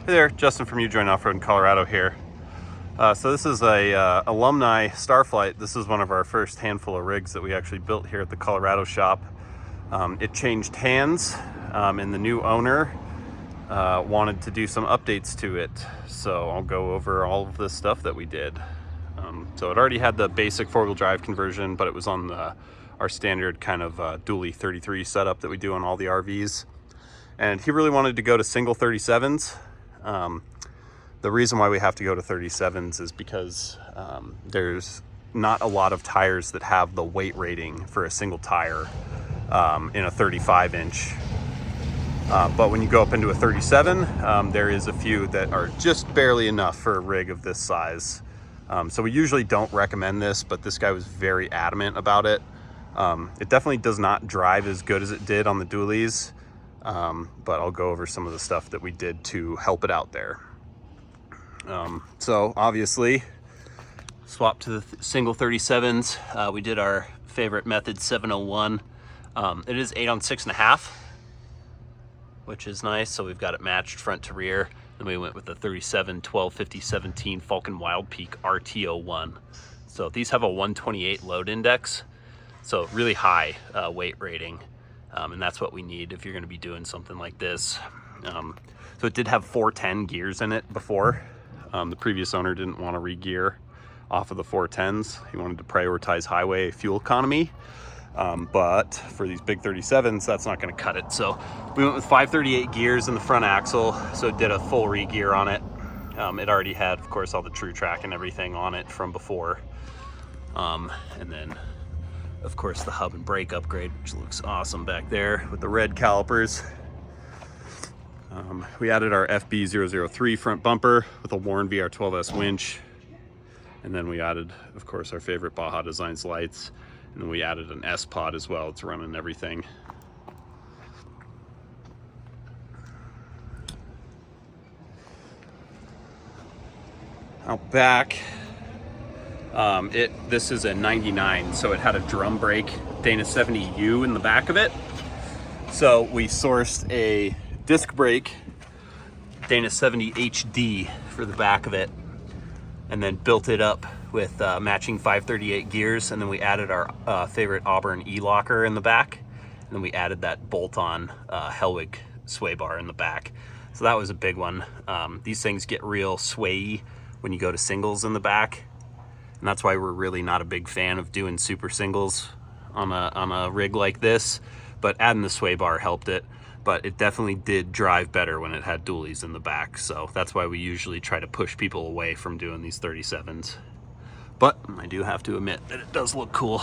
Hey there, Justin from UJoin Off-Road in Colorado here. So this is a alumni Starflyte. This is one of our first handful of rigs that we actually built here at the Colorado shop. It changed hands and the new owner wanted to do some updates to it. So I'll go over all of this stuff that we did. So it already had the basic four-wheel drive conversion, but it was on our standard kind of dually 33 setup that we do on all the RVs. And he really wanted to go to single 37s. The reason why we have to go to 37s is because there's not a lot of tires that have the weight rating for a single tire in a 35 inch. But when you go up into a 37, there is a few that are just barely enough for a rig of this size. So we usually don't recommend this, but this guy was very adamant about it. It definitely does not drive as good as it did on the dualies. But I'll go over some of the stuff that we did to help it out there. So obviously swap to the single 37s. We did our favorite method 701. It is 8 on 6.5, which is nice. So we've got it matched front to rear. Then we went with the 37 12 50 17 Falcon Wild Peak RT01. So these have a 128 load index, so really high weight rating. And that's what we need if you're going to be doing something like this. So it did have 410 gears in it before. The previous owner didn't want to re-gear off of the 410s. He wanted to prioritize highway fuel economy. But for these big 37s, that's not going to cut it. So we went with 538 gears in the front axle. So it did a full re-gear on it. It already had, of course, all the true track and everything on it from before. And then of course the hub and brake upgrade, which looks awesome back there with the red calipers. We added our FB003 front bumper with a Warren VR12S winch. And then we added, of course, our favorite Baja Designs lights. And then we added an S-Pod as well. It's running everything. Out back, this is a 99, so it had a drum brake Dana 70U in the back of it. So we sourced a disc brake Dana 70 HD for the back of it, and then built it up with matching 538 gears. And then we added our favorite Auburn E-locker in the back, and then we added that bolt-on Hellwig sway bar in the back. So that was a big one. These things get real swayy when you go to singles in the back. And that's why we're really not a big fan of doing super singles on a rig like this, but adding the sway bar helped it. But it definitely did drive better when it had dualies in the back. So that's why we usually try to push people away from doing these 37s. But I do have to admit that it does look cool.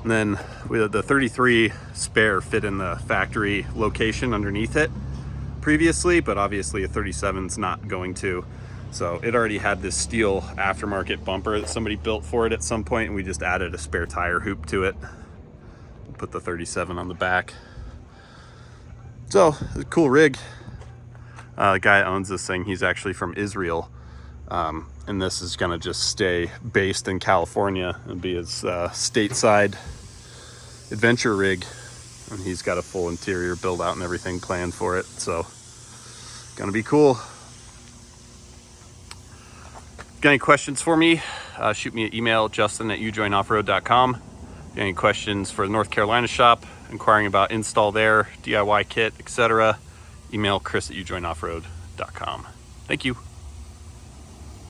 And then we had the 33 spare fit in the factory location underneath it previously, but obviously a 37's not going to. So it already had this steel aftermarket bumper that somebody built for it at some point, and we just added a spare tire hoop to it. Put the 37 on the back. So it's a cool rig. The guy owns this thing. He's actually from Israel. And this is gonna just stay based in California and be his stateside adventure rig. And he's got a full interior build out and everything planned for it. So gonna be cool. Got any questions for me? Shoot me an email, justin@ujoinoffroad.com. Any questions for the North Carolina shop, inquiring about install there, DIY kit, etc., email chris@ujoinoffroad.com. Thank you.